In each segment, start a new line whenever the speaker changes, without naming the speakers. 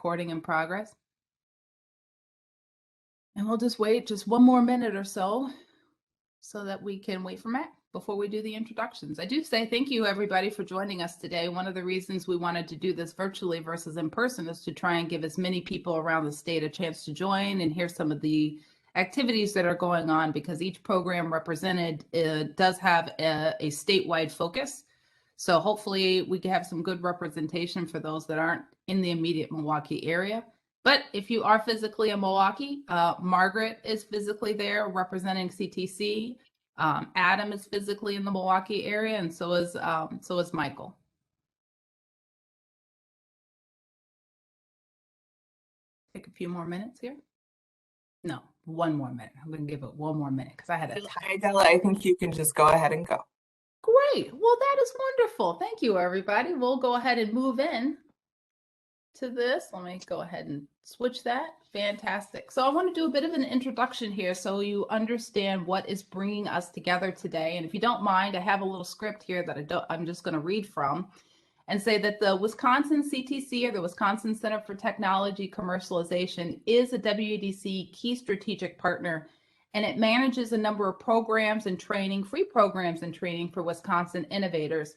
recording in progress. And we'll just wait just one more minute or so that we can wait for Matt before we do the introductions. I do say thank you, everybody, for joining us today. One of the reasons we wanted to do this virtually versus in person is to try and give as many people around the state a chance to join and hear some of the activities that are going on, because each program represented does have a statewide focus. So hopefully we can have some good representation for those that aren't in the immediate Milwaukee area. But if you are physically in Milwaukee, Margaret is physically there representing CTC. Adam is physically in the Milwaukee area, and so is Michael. Take a few more minutes here. No, one more minute. I'm going to give it one more minute because I had a time.
Idella, I think you can just go ahead and go.
Great. Well, that is wonderful. Thank you, everybody. We'll go ahead and move in to this. Let me go ahead and switch that. Fantastic. So I want to do a bit of an introduction here so you understand what is bringing us together today. And if you don't mind, I have a little script here that I'm just going to read from and say that the Wisconsin CTC, or the Wisconsin Center for Technology Commercialization, is a WEDC key strategic partner, and it manages a number of programs and training, free programs and training for Wisconsin innovators.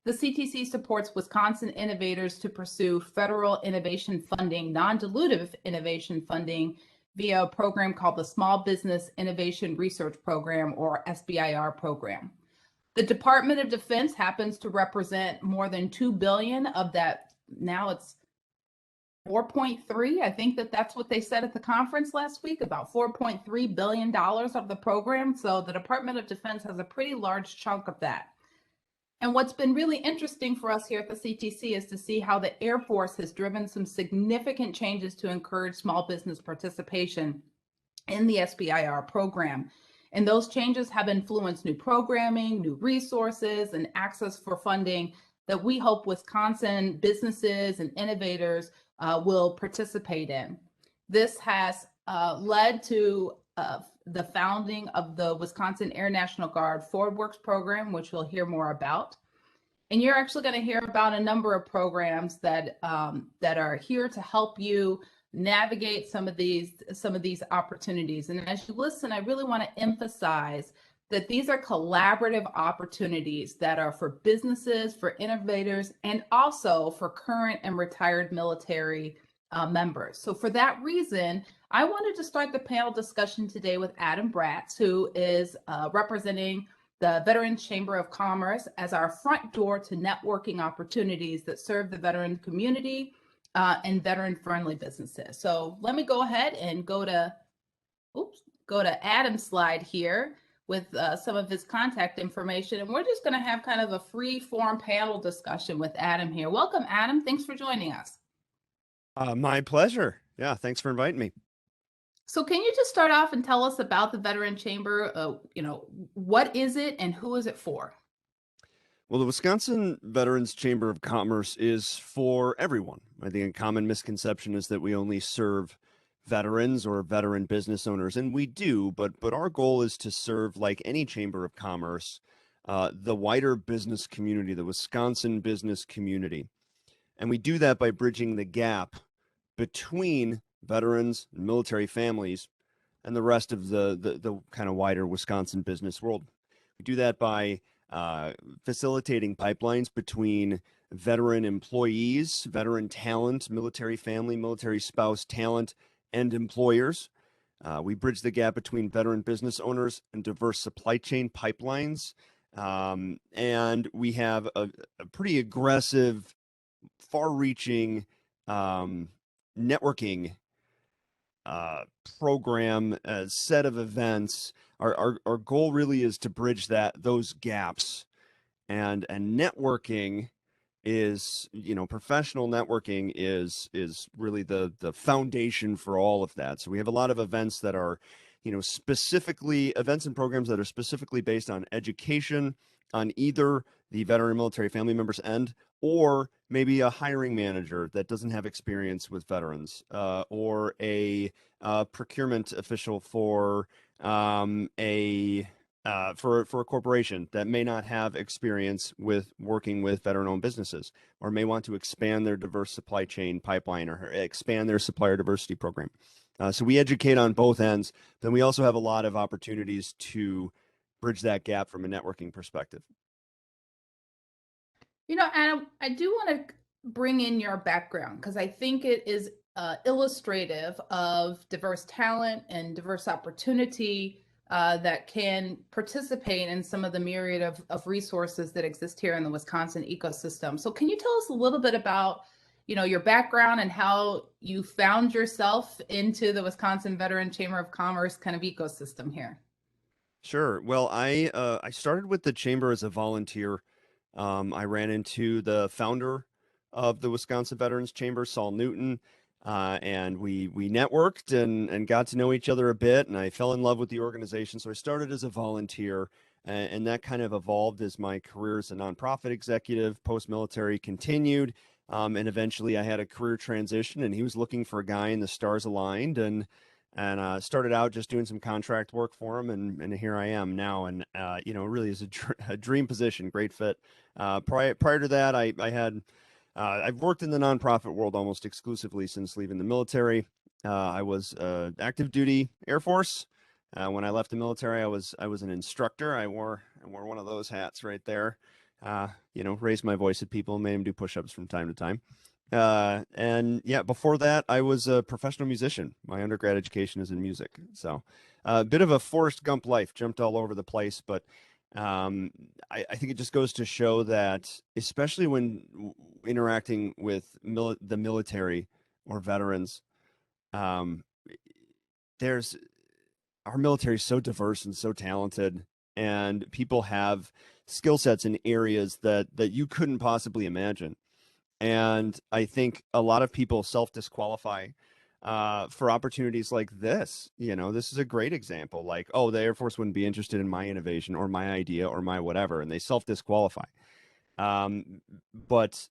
The CTC supports Wisconsin innovators to pursue federal innovation funding, non-dilutive innovation funding, via a program called the Small Business Innovation Research Program, or SBIR program. The Department of Defense happens to represent more than $2 billion of that. Now it's 4.3. I think that's what they said at the conference last week, about $4.3 billion of the program. So the Department of Defense has a pretty large chunk of that. And what's been really interesting for us here at the CTC is to see how the Air Force has driven some significant changes to encourage small business participation in the SBIR program. And those changes have influenced new programming, new resources, and access for funding that we hope Wisconsin businesses and innovators will participate in. This has led to the founding of the Wisconsin Air National Guard Forward Works program, which we'll hear more about. And you're actually going to hear about a number of programs that are here to help you navigate some of these opportunities. And as you listen, I really want to emphasize that these are collaborative opportunities that are for businesses, for innovators, and also for current and retired military members. So for that reason, I wanted to start the panel discussion today with Adam Bratz, who is representing the Veterans Chamber of Commerce as our front door to networking opportunities that serve the veteran community and veteran-friendly businesses. So let me go ahead and go to Adam's slide here with some of his contact information, and we're just going to have kind of a free-form panel discussion with Adam here. Welcome, Adam. Thanks for joining us.
My pleasure. Yeah, thanks for inviting me.
So can you just start off and tell us about the Veteran Chamber? What is it and who is it for?
Well, the Wisconsin Veterans Chamber of Commerce is for everyone. I think a common misconception is that we only serve veterans or veteran business owners, and we do, but our goal is to serve, like any chamber of commerce, the wider business community, the Wisconsin business community. And we do that by bridging the gap between veterans and military families and the rest of the kind of wider Wisconsin business world. We do that by facilitating pipelines between veteran employees, veteran talent, military family, military spouse talent, and employers. We bridge the gap between veteran business owners and diverse supply chain pipelines. And we have a pretty aggressive, far-reaching networking program, set of events. Our goal really is to bridge those gaps, and networking is, professional networking is really the foundation for all of that. So we have a lot of events that are, specifically events and programs that are specifically based on education on either the veteran military family members end, or maybe a hiring manager that doesn't have experience with veterans, or a procurement official for a for a corporation that may not have experience with working with veteran-owned businesses, or may want to expand their diverse supply chain pipeline or expand their supplier diversity program. So we educate on both ends. Then we also have a lot of opportunities to bridge that gap from a networking perspective.
Adam, I do want to bring in your background because I think it is illustrative of diverse talent and diverse opportunity that can participate in some of the myriad of resources that exist here in the Wisconsin ecosystem. So can you tell us a little bit about, your background and how you found yourself into the Wisconsin Veteran Chamber of Commerce kind of ecosystem here?
Sure. Well, I started with the chamber as a volunteer. I ran into the founder of the Wisconsin Veterans Chamber, Saul Newton, and we networked and got to know each other a bit, and I fell in love with the organization. So I started as a volunteer, and that kind of evolved as my career as a nonprofit executive, post-military continued, and eventually I had a career transition, and he was looking for a guy, and the stars aligned, and started out just doing some contract work for him, and here I am now, and it really is a dream position, great fit. Prior to that, I've worked in the nonprofit world almost exclusively since leaving the military. I was active duty Air Force. When I left the military, I was an instructor. I wore one of those hats right there. Raised my voice at people, made them do push-ups from time to time. And yeah, before that, I was a professional musician. My undergrad education is in music. So a bit of a Forrest Gump life, jumped all over the place. But I think it just goes to show that, especially when interacting with the military or veterans, our military is so diverse and so talented, and people have skill sets in areas that you couldn't possibly imagine. And I think a lot of people self-disqualify for opportunities like this. This is a great example. Like, oh, the Air Force wouldn't be interested in my innovation or my idea or my whatever, and they self-disqualify. But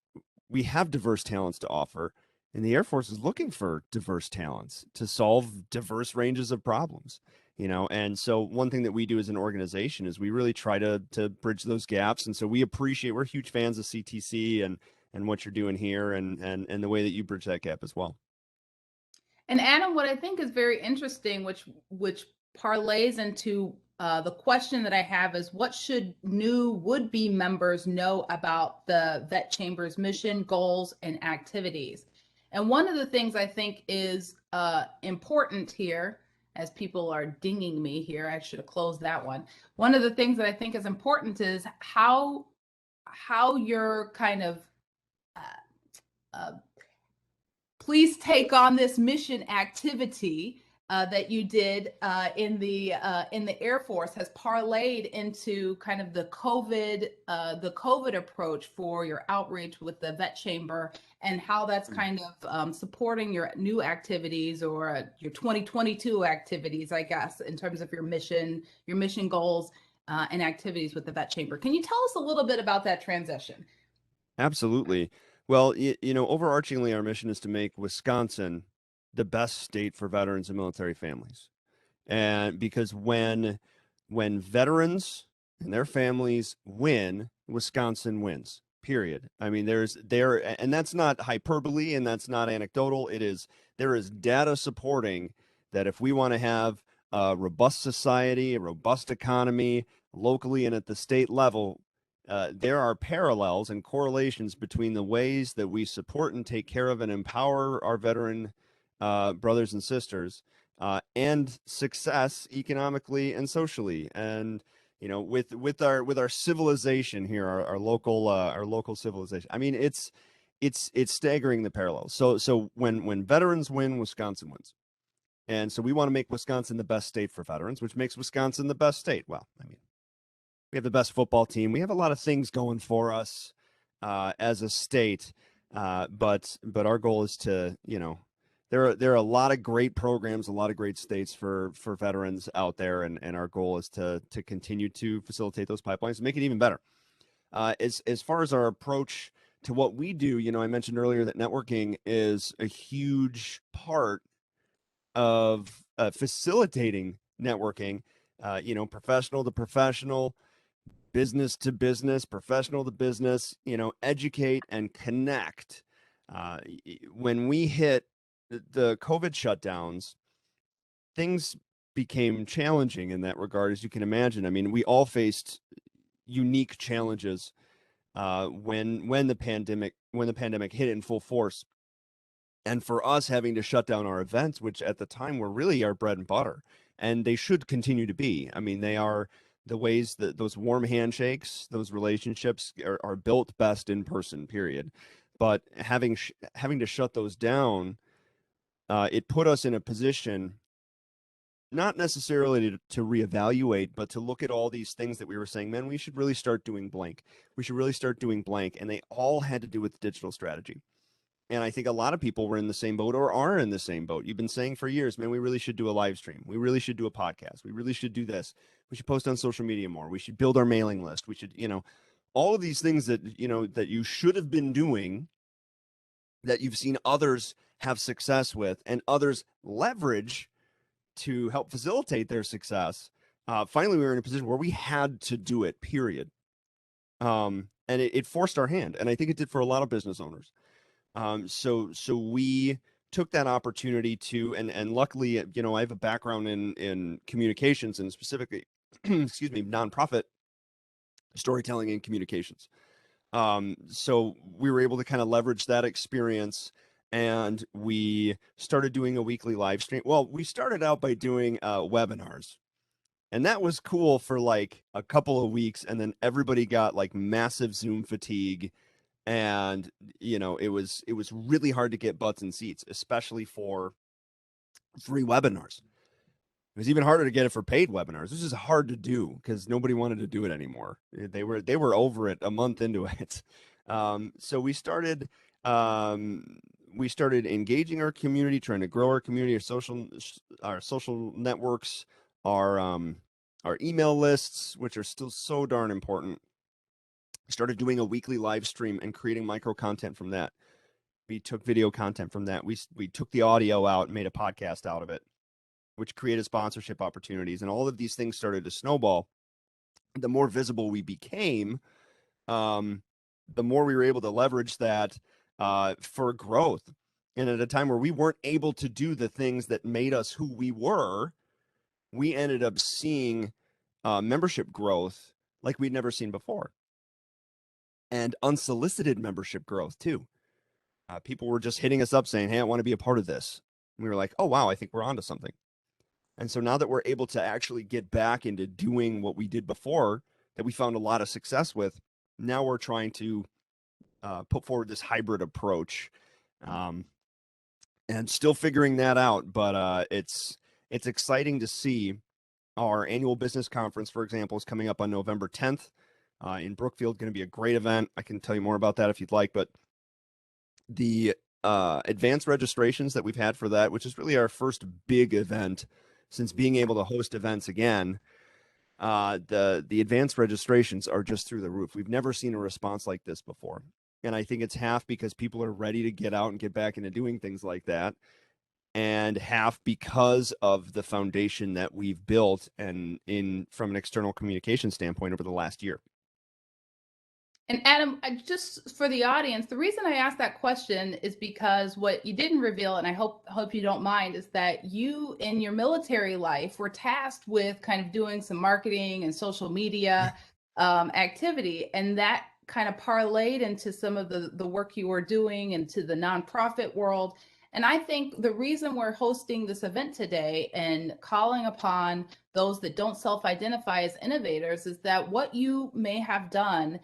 we have diverse talents to offer, and the Air Force is looking for diverse talents to solve diverse ranges of problems. And so one thing that we do as an organization is we really try to bridge those gaps. And so we're huge fans of CTC and what you're doing here and the way that you bridge that gap as well.
And Adam, what I think is very interesting, which parlays into the question that I have is, what should new would-be members know about the Vet Chamber's mission, goals, and activities? And one of the things I think is important here, as people are dinging me here, I should have closed that one. One of the things that I think is important is how you're kind of please take on this mission activity that you did in the Air Force has parlayed into kind of the COVID approach for your outreach with the Vet Chamber, and how that's kind of supporting your new activities or your 2022 activities, I guess, in terms of your mission goals and activities with the Vet Chamber. Can you tell us a little bit about that transition?
Absolutely. Well, overarchingly, our mission is to make Wisconsin the best state for veterans and military families. And because when veterans and their families win, Wisconsin wins, period. I mean, and that's not hyperbole and that's not anecdotal. There is data supporting that if we want to have a robust society, a robust economy locally and at the state level, there are parallels and correlations between the ways that we support and take care of and empower our veteran brothers and sisters and success economically and socially. And with our civilization here, our local civilization. I mean, it's staggering, the parallels. So when veterans win, Wisconsin wins. And so we want to make Wisconsin the best state for veterans, which makes Wisconsin the best state. Well, I mean, we have the best football team. We have a lot of things going for us as a state, but our goal is to, there are a lot of great programs, a lot of great states for veterans out there, and our goal is to continue to facilitate those pipelines and make it even better. As far as our approach to what we do, I mentioned earlier that networking is a huge part of facilitating networking. professional to professional, business to business, professional to business, educate and connect. When we hit the COVID shutdowns, things became challenging in that regard, as you can imagine. I mean, we all faced unique challenges when the pandemic hit in full force. And for us having to shut down our events, which at the time were really our bread and butter, and they should continue to be. I mean, they are the ways that those warm handshakes, those relationships are built best in person, period. But having to shut those down, it put us in a position not necessarily to reevaluate, but to look at all these things that we were saying, man, we should really start doing blank. We should really start doing blank. And they all had to do with digital strategy. And I think a lot of people were in the same boat or are in the same boat. You've been saying for years, man, we really should do a live stream. We really should do a podcast. We really should do this. We should post on social media more. We should build our mailing list. We should, all of these things that, that you should have been doing, that you've seen others have success with and others leverage to help facilitate their success. Finally, we were in a position where we had to do it, period. And it forced our hand. And I think it did for a lot of business owners. So we took that opportunity to, and luckily, I have a background in communications and specifically, excuse me, nonprofit storytelling and communications. So we were able to kind of leverage that experience, and we started doing a weekly live stream. Well, we started out by doing webinars, and that was cool for like a couple of weeks. And then everybody got like massive Zoom fatigue. And, it was really hard to get butts in seats, especially for free webinars. It was even harder to get it for paid webinars. This is hard to do because nobody wanted to do it anymore. They were over it a month into it. So we started engaging our community, trying to grow our community, our social networks, our email lists, which are still so darn important. Started doing a weekly live stream and creating micro content from that. We took video content from that. We took the audio out and made a podcast out of it, which created sponsorship opportunities. And all of these things started to snowball. The more visible we became, the more we were able to leverage that for growth. And at a time where we weren't able to do the things that made us who we were, we ended up seeing membership growth like we'd never seen before. And unsolicited membership growth too. People were just hitting us up saying, hey, I want to be a part of this. And we were like, oh, wow, I think we're onto something. And so now that we're able to actually get back into doing what we did before, that we found a lot of success with, now we're trying to put forward this hybrid approach, and still figuring that out. But it's exciting to see. Our annual business conference, for example, is coming up on November 10th. In Brookfield, going to be a great event. I can tell you more about that if you'd like, but the advanced registrations that we've had for that, which is really our first big event since being able to host events again, the advanced registrations are just through the roof. We've never seen a response like this before. And I think it's half because people are ready to get out and get back into doing things like that, and half because of the foundation that we've built and from an external communication standpoint over the last year.
And Adam, just for the audience, the reason I asked that question is because what you didn't reveal, and I hope you don't mind, is that you in your military life were tasked with kind of doing some marketing and social media activity, and that kind of parlayed into some of the work you were doing into the nonprofit world. And I think the reason we're hosting this event today and calling upon those that don't self-identify as innovators is that what you may have done,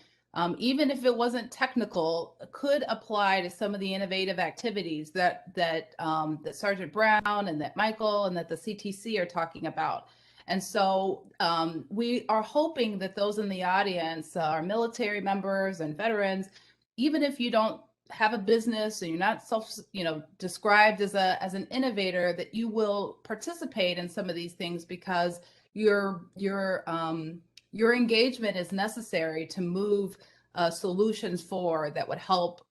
even if it wasn't technical, could apply to some of the innovative activities that Sergeant Brown and that Michael and that the CTC are talking about. And so we are hoping that those in the audience are military members and veterans, even if you don't have a business and you're not described as an innovator, that you will participate in some of these things because your engagement is necessary to move solutions forward that would help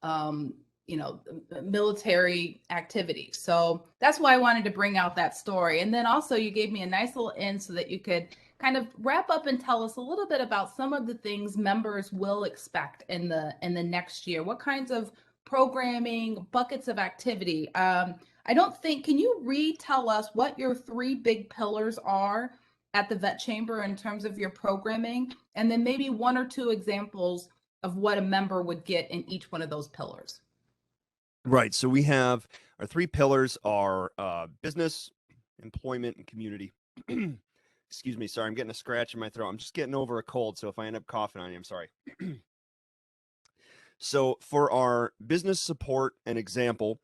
military activities. So that's why I wanted to bring out that story. And then also you gave me a nice little in so that you could kind of wrap up and tell us a little bit about some of the things members will expect in the next year. What kinds of programming, buckets of activity? I don't think, can you retell us what your 3 big pillars are at the Vet Chamber in terms of your programming, and then maybe 1 or 2 examples of what a member would get in each one of those pillars?
Right. So we have our 3 pillars are business, employment, and community. Excuse me. Sorry, I'm getting a scratch in my throat. I'm just getting over a cold. So if I end up coughing on you, I'm sorry. So for our business support, an example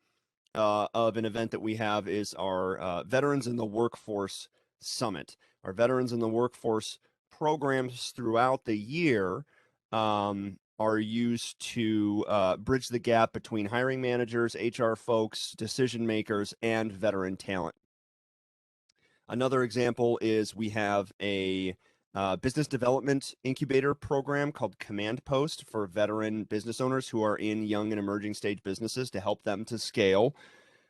of an event that we have is our Veterans in the Workforce Summit. Our Veterans in the Workforce programs throughout the year are used to bridge the gap between hiring managers, HR folks, decision makers, and veteran talent. Another example is we have a business development incubator program called Command Post for veteran business owners who are in young and emerging stage businesses to help them to scale.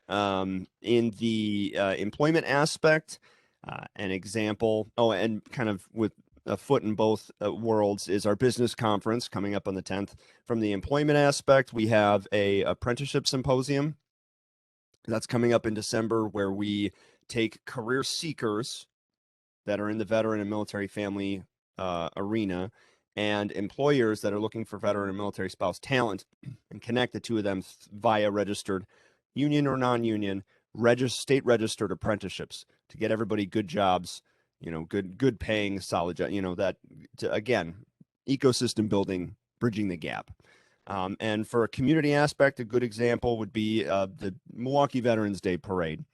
In the employment aspect, an example, and kind of with a foot in both worlds, is our business conference coming up on the 10th. From the employment aspect, we have a apprenticeship symposium that's coming up in December where we take career seekers that are in the veteran and military family arena and employers that are looking for veteran and military spouse talent and connect the 2 of them via registered union or non-union state registered apprenticeships to get everybody good jobs, good paying, solid job, that to, again, ecosystem building, bridging the gap. And for a community aspect, a good example would be the Milwaukee Veterans Day Parade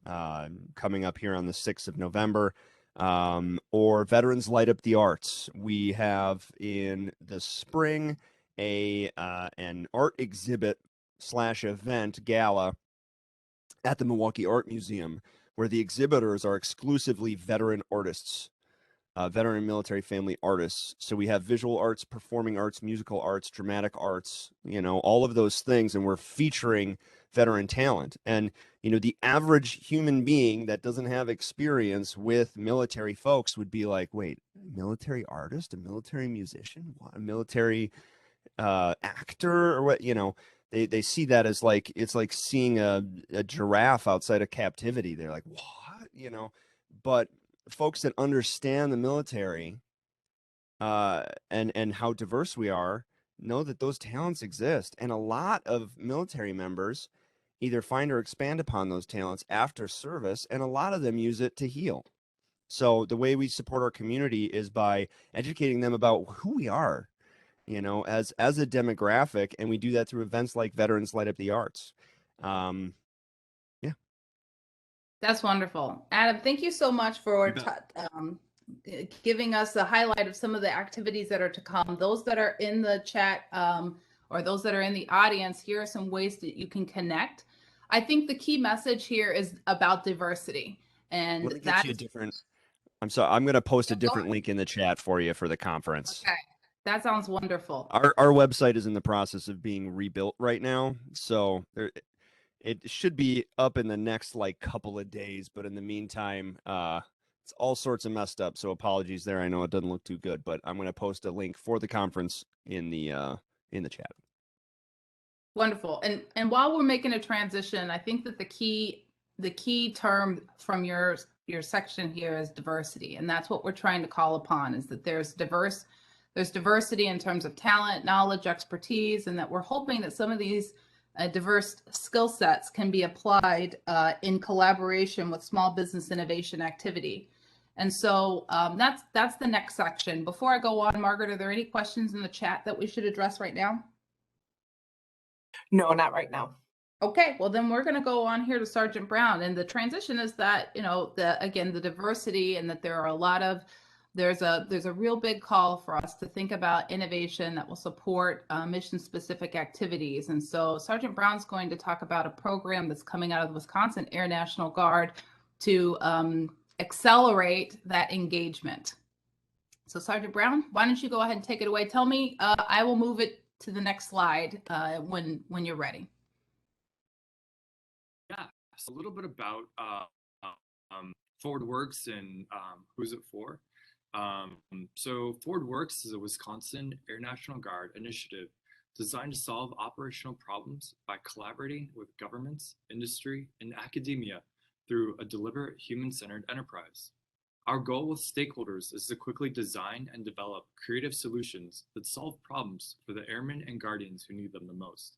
coming up here on the 6th of November. Or Veterans Light Up the Arts. We have in the spring an art exhibit / event gala at the Milwaukee Art Museum, where the exhibitors are exclusively veteran artists, veteran military family artists. So we have visual arts, performing arts, musical arts, dramatic arts, all of those things, and we're featuring veteran talent. And the average human being that doesn't have experience with military folks would be like, wait, military artist, a military musician, what, a military actor, or what? They see that as like, it's like seeing a giraffe outside of captivity. They're like, what? But folks that understand the military and how diverse we are know that those talents exist. And a lot of military members either find or expand upon those talents after service, and a lot of them use it to heal. So the way we support our community is by educating them about who we are, as a demographic, and we do that through events like Veterans Light Up the Arts. Yeah.
That's wonderful. Adam, thank you so much for giving us a highlight of some of the activities that are to come. Those that are in the chat or those that are in the audience, here are some ways that you can connect. I think the key message here is about diversity. And
let me get you a different, I'm sorry, I'm going to post a different link in the chat for you for the conference.
Okay. That sounds wonderful.
Our website is in the process of being rebuilt right now. So it should be up in the next couple of days, but in the meantime, it's all sorts of messed up. So apologies there. I know it doesn't look too good, but I'm going to post a link for the conference in the chat.
Wonderful. And while we're making a transition, I think that the key term from your section here is diversity. And that's what we're trying to call upon, is that there's diversity in terms of talent, knowledge, expertise, and that we're hoping that some of these diverse skill sets can be applied in collaboration with small business innovation activity. And so that's the next section. Before I go on, Margaret, are there any questions in the chat that we should address right now?
No, not right now.
Okay, well then we're going to go on here to Sergeant Brown, and the transition is that the diversity, and that there are a lot of there's a real big call for us to think about innovation that will support mission specific activities. And so Sergeant Brown's going to talk about a program that's coming out of the Wisconsin Air National Guard to accelerate that engagement. So Sergeant Brown, why don't you go ahead and take it away? Tell me, I will move it to the next slide when you're ready.
Yeah, so a little bit about ForwardWorks and who's it for. So Forward Works is a Wisconsin Air National Guard initiative designed to solve operational problems by collaborating with governments, industry, and academia through a deliberate human-centered enterprise. Our goal with stakeholders is to quickly design and develop creative solutions that solve problems for the airmen and guardians who need them the most.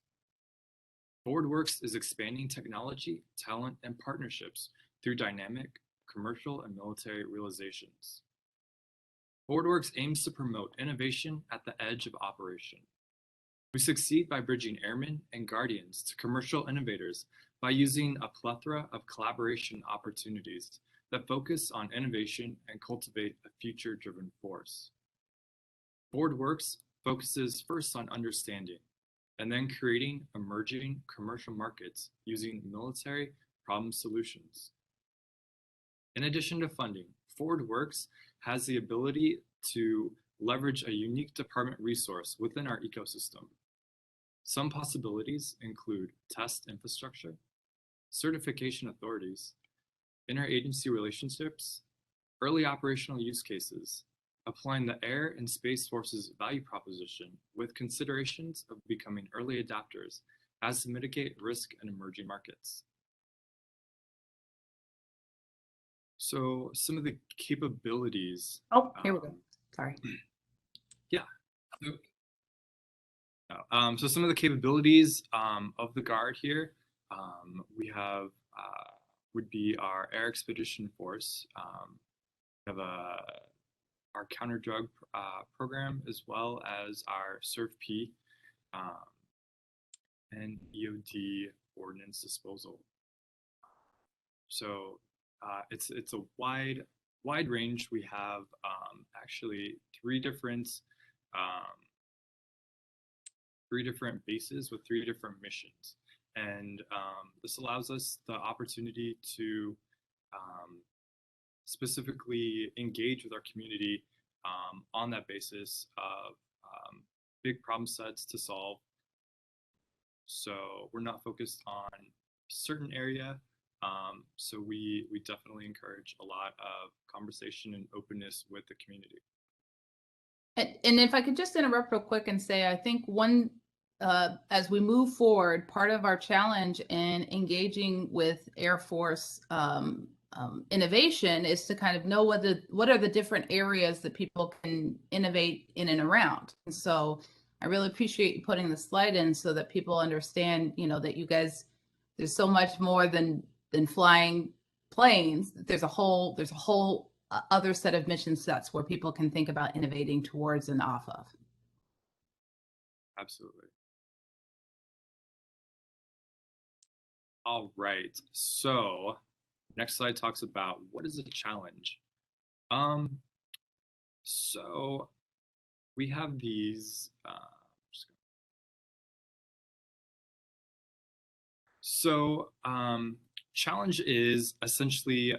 ForwardWorks is expanding technology, talent, and partnerships through dynamic commercial and military realizations. ForwardWorks aims to promote innovation at the edge of operation. We succeed by bridging airmen and guardians to commercial innovators by using a plethora of collaboration opportunities that focus on innovation and cultivate a future-driven force. ForwardWorks focuses first on understanding and then creating emerging commercial markets using military problem solutions. In addition to funding, ForwardWorks has the ability to leverage a unique department resource within our ecosystem. Some possibilities include test infrastructure, certification authorities, interagency relationships, early operational use cases, applying the Air and Space Force's value proposition with considerations of becoming early adapters as to mitigate risk in emerging markets. So some of the capabilities.
Oh, here we go. Sorry.
Yeah. So some of the capabilities of the Guard here, we have would be our Air Expedition Force. We have our counter drug program, as well as our SURF-P and EOD ordnance disposal. So it's a wide range. We have actually three different bases with three different missions. And this allows us the opportunity to specifically engage with our community on that basis of big problem sets to solve. So we're not focused on a certain area. So we definitely encourage a lot of conversation and openness with the community.
And if I could just interrupt real quick and say, I think as we move forward, part of our challenge in engaging with Air Force innovation is to kind of know what are the different areas that people can innovate in and around. And so I really appreciate you putting the slide in so that people understand, that you guys, there's so much more than flying planes. There's a whole other set of mission sets where people can think about innovating towards and off of.
Absolutely. All right. So next slide talks about what is a challenge. So we have these. Challenge is essentially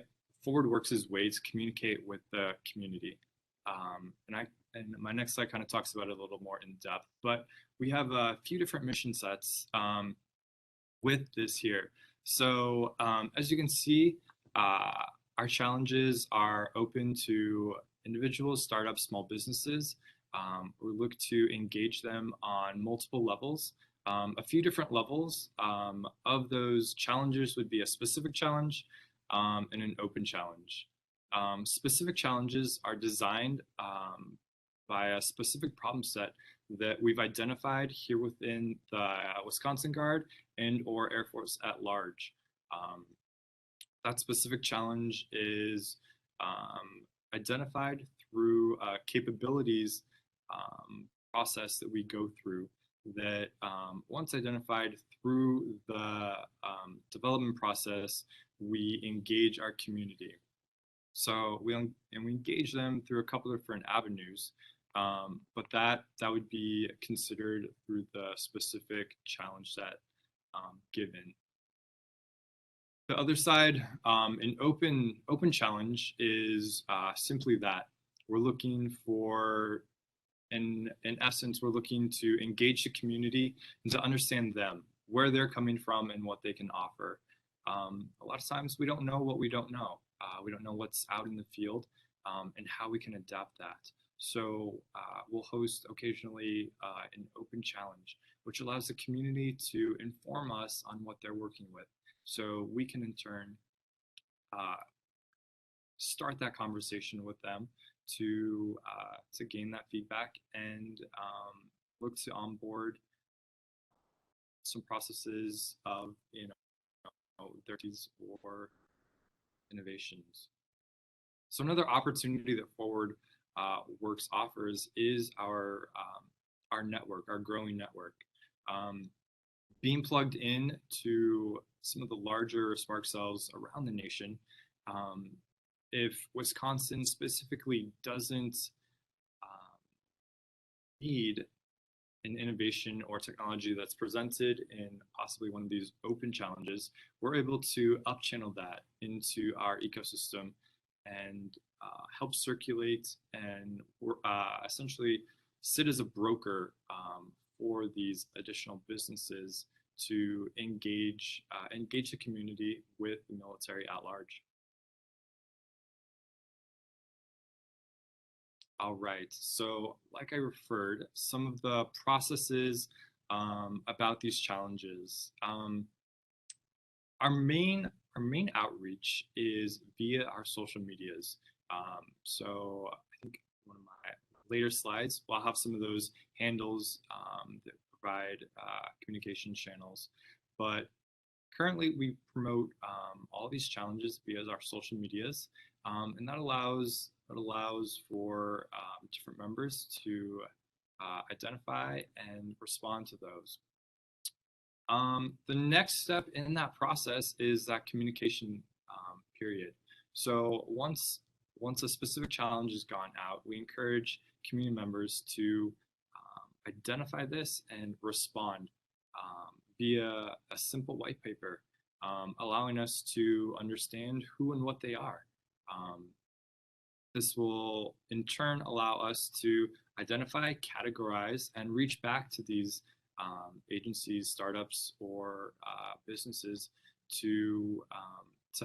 ForwardWorks' way to communicate with the community. And my next slide kind of talks about it a little more in depth, but we have a few different mission sets with this here. So as you can see, our challenges are open to individuals, startups, small businesses. We look to engage them on multiple levels. A few different levels of those challenges would be a specific challenge and an open challenge. Specific challenges are designed by a specific problem set that we've identified here within the Wisconsin Guard and or Air Force at large. That specific challenge is identified through a capabilities process that we go through that once identified through the development process, we engage our community. So we engage them through a couple of different avenues, but that would be considered through the specific challenge set given. The other side, an open challenge is simply that. We're looking for, in essence, we're looking to engage the community and to understand them, where they're coming from and what they can offer. A lot of times we don't know what we don't know. We don't know what's out in the field. and how we can adapt that. So we'll host occasionally an open challenge, which allows the community to inform us on what they're working with. So we can in turn start that conversation with them to gain that feedback and look to onboard some processes of their teams or innovations. So another opportunity that Forward Works offers is our network, our growing network. Being plugged in to some of the larger Spark cells around the nation, if Wisconsin specifically doesn't need an innovation or technology that's presented in possibly one of these open challenges, we're able to up-channel that into our ecosystem and help circulate and essentially sit as a broker for these additional businesses to engage the community with the military at large. All right, so like I referred, some of the processes about these challenges. Our main outreach is via our social medias. So I think one of my later slides, I'll have some of those handles that provide communication channels. But currently we promote all these challenges via our social medias, and that allows for different members to identify and respond to those. The next step in that process is that communication period. So once a specific challenge has gone out, we encourage community members to identify this and respond via a simple white paper, allowing us to understand who and what they are. This will in turn allow us to identify, categorize, and reach back to these agencies, startups, or businesses to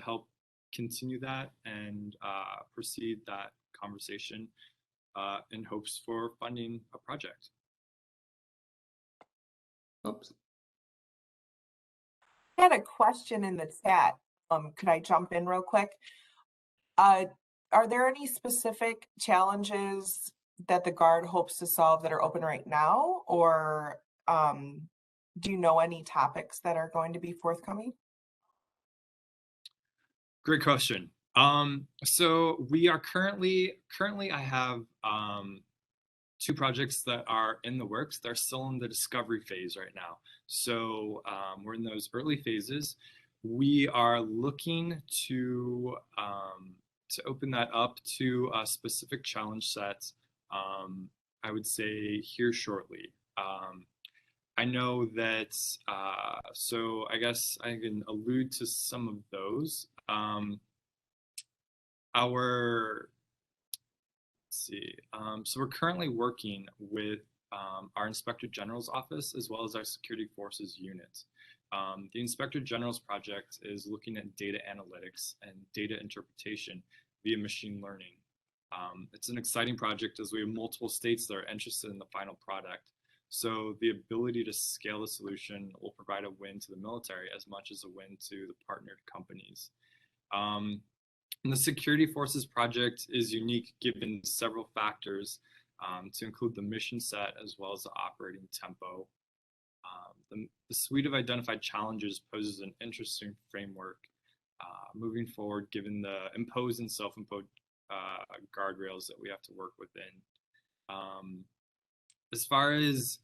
help continue that and proceed that conversation in hopes for funding a project.
Oops. I had a question in the chat. Could I jump in real quick? Are there any specific challenges that the Guard hopes to solve that are open right now, or do you know any topics that are going to be forthcoming?
Great question. So we are currently I have 2 projects that are in the works. They're still in the discovery phase right now. So we're in those early phases. We are looking to open that up to a specific challenge set, I would say here shortly. I know that, so I guess I can allude to some of those. So we're currently working with our Inspector General's office as well as our Security Forces unit. The Inspector General's project is looking at data analytics and data interpretation via machine learning. It's an exciting project as we have multiple states that are interested in the final product. So the ability to scale the solution will provide a win to the military as much as a win to the partnered companies. And the Security Forces project is unique given several factors, to include the mission set as well as the operating tempo. The suite of identified challenges poses an interesting framework moving forward given the imposed and self-imposed guardrails that we have to work within. As far as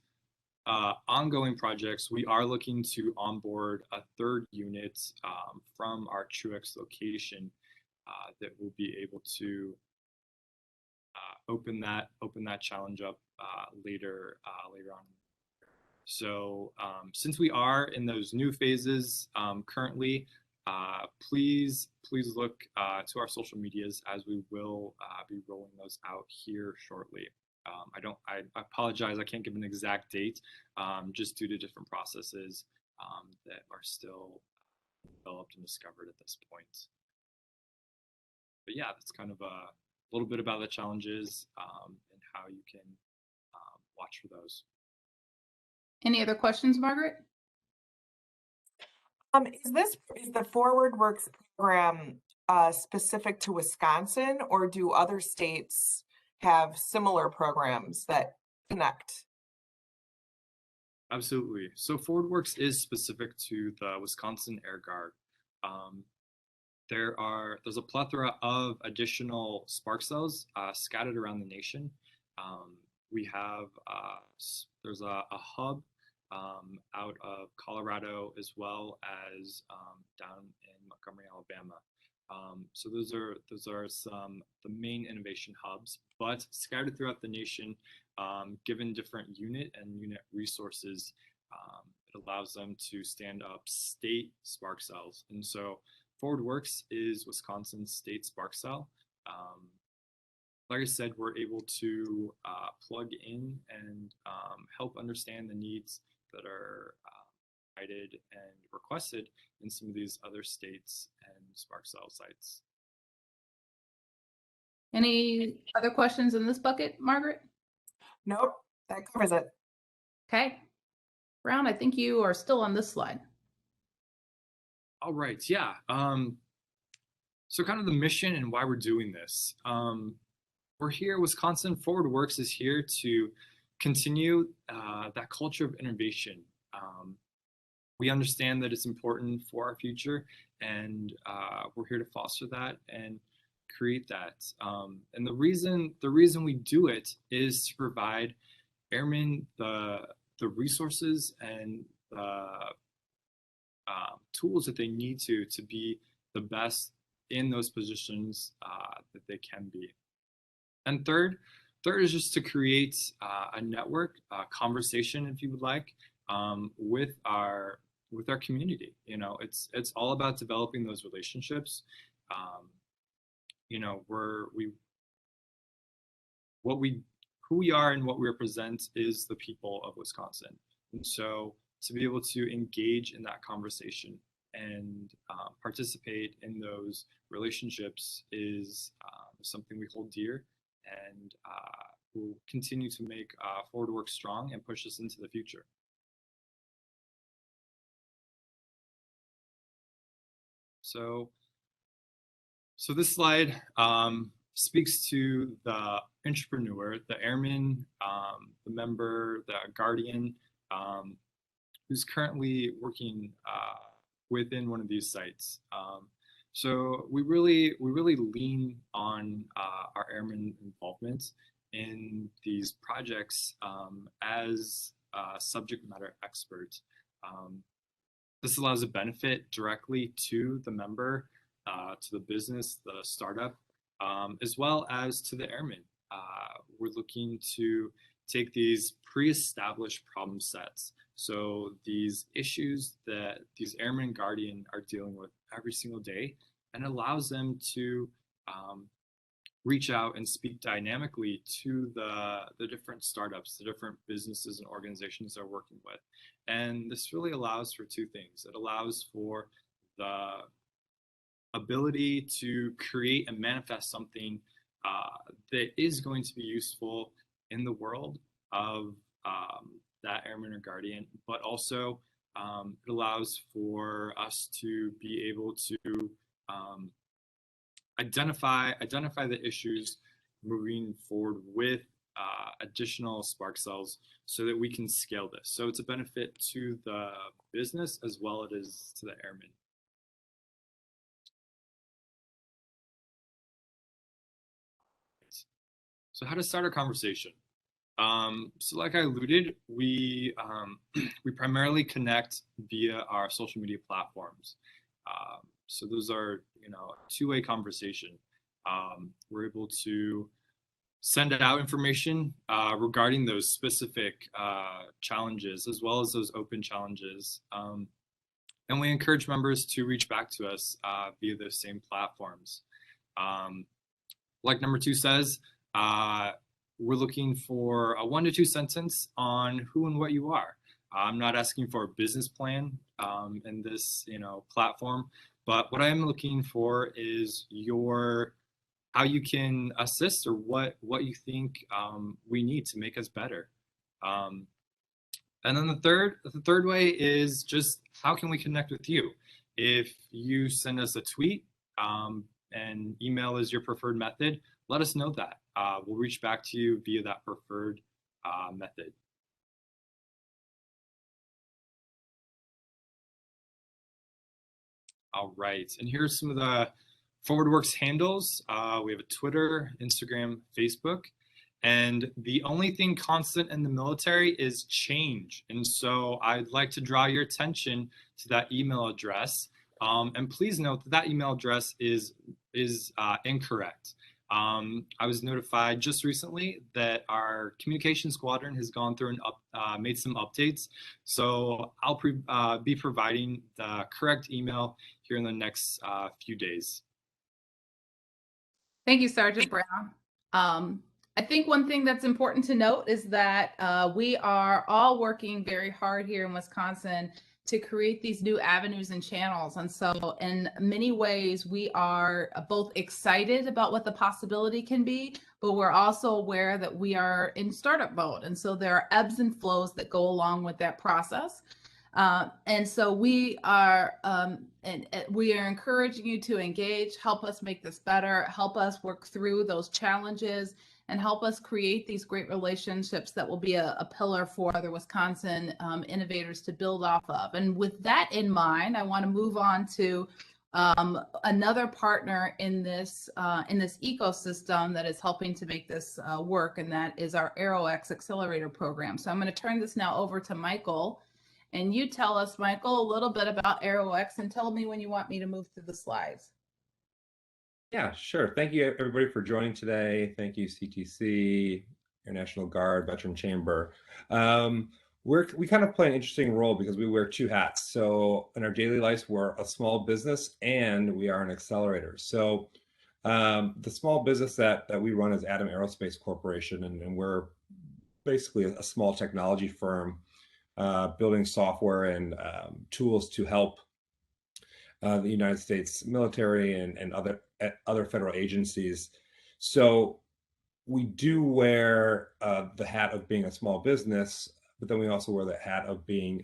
ongoing projects, we are looking to onboard a 3rd unit from our TrueX location that will be able to open that challenge up later on. So since we are in those new phases currently, please look to our social medias as we will be rolling those out here shortly. I apologize, I can't give an exact date just due to different processes that are still developed and discovered at this point. But yeah, that's kind of little bit about the challenges and how you can watch for those.
Any other questions, Margaret?
Is the Forward Works program specific to Wisconsin, or do other states have similar programs that connect?
Absolutely. So ForwardWorks is specific to the Wisconsin Air Guard. There's a plethora of additional spark cells scattered around the nation. We have there's a hub out of Colorado, as well as down in Montgomery, Alabama. So those are some the main innovation hubs, but scattered throughout the nation, given different unit resources, it allows them to stand up state spark cells. And so ForwardWorks is Wisconsin's state spark cell. Like I said, we're able to plug in and help understand the needs that are provided and requested in some of these other states and spark cell sites.
Any other questions in this bucket, Margaret?
Nope, that covers it.
Okay. Brown, I think you are still on this slide.
All right, yeah. So kind of the mission and why we're doing this. We're here, Wisconsin ForwardWorks is here to continue that culture of innovation. We understand that it's important for our future, and we're here to foster that and create that. And the reason we do it is to provide airmen the resources and the tools that they need to be the best in those positions that they can be. And third is just to create a network, a conversation, if you would like, with our community. You know, it's all about developing those relationships. You know, who we are and what we represent is the people of Wisconsin. And so to be able to engage in that conversation and participate in those relationships is something we hold dear, and will continue to make ForwardWorks strong and push us into the future. So this slide speaks to the entrepreneur, the airman, the member, the guardian, who's currently working within one of these sites. So we really lean on our airmen involvement in these projects as a subject matter expert. This allows a benefit directly to the member, to the business, the startup, as well as to the airmen. We're looking to take these pre-established problem sets, so these issues that these airmen guardian are dealing with every single day, and allows them to reach out and speak dynamically to the different startups, the different businesses and organizations they're working with. And this really allows for two things. It allows for the ability to create and manifest something that is going to be useful in the world of that airman or guardian, but also it allows for us to be able to identify the issues moving forward with additional spark cells so that we can scale this. So it's a benefit to the business as well as it is to the airmen. So how to start a conversation? So like I alluded, we primarily connect via our social media platforms. So those are, you know, a two-way conversation. We're able to send out information regarding those specific challenges, as well as those open challenges. And we encourage members to reach back to us via those same platforms. Like number 2 says, we're looking for a 1 to 2 sentence on who and what you are. I'm not asking for a business plan in this, platform, but what I am looking for is your how you can assist or what you think we need to make us better. And then the third way is just how can we connect with you? If you send us a tweet and email is your preferred method, let us know that. We'll reach back to you via that preferred method. All right, and here's some of the ForwardWorks handles. We have a Twitter, Instagram, Facebook. And the only thing constant in the military is change. And so I'd like to draw your attention to that email address. And please note that that email address is incorrect. I was notified just recently that our communication squadron has gone through and made some updates. So I'll be providing the correct email here in the next few days.
Thank you, Sergeant Brown. I think one thing that's important to note is that we are all working very hard here in Wisconsin to create these new avenues and channels. And so in many ways, we are both excited about what the possibility can be, but we're also aware that we are in startup mode. And so there are ebbs and flows that go along with that process. And so we are encouraging you to engage, help us make this better, help us work through those challenges, and help us create these great relationships that will be a pillar for the Wisconsin innovators to build off of. And with that in mind, I want to move on to another partner in this ecosystem that is helping to make this work, and that is our ArrowX Accelerator Program. So I'm going to turn this now over to Michael. And you tell us, Michael, a little bit about ArrowX and tell me when you want me to move through the slides.
Yeah, sure. Thank you, everybody, for joining today. Thank you, CTC, Air National Guard, Veteran Chamber. We kind of play an interesting role because we wear two hats. So in our daily lives, we're a small business and we are an accelerator. So the small business that we run is Adam Aerospace Corporation, and we're basically a small technology firm building software and tools to help the United States military and other federal agencies. So we do wear the hat of being a small business, but then we also wear the hat of being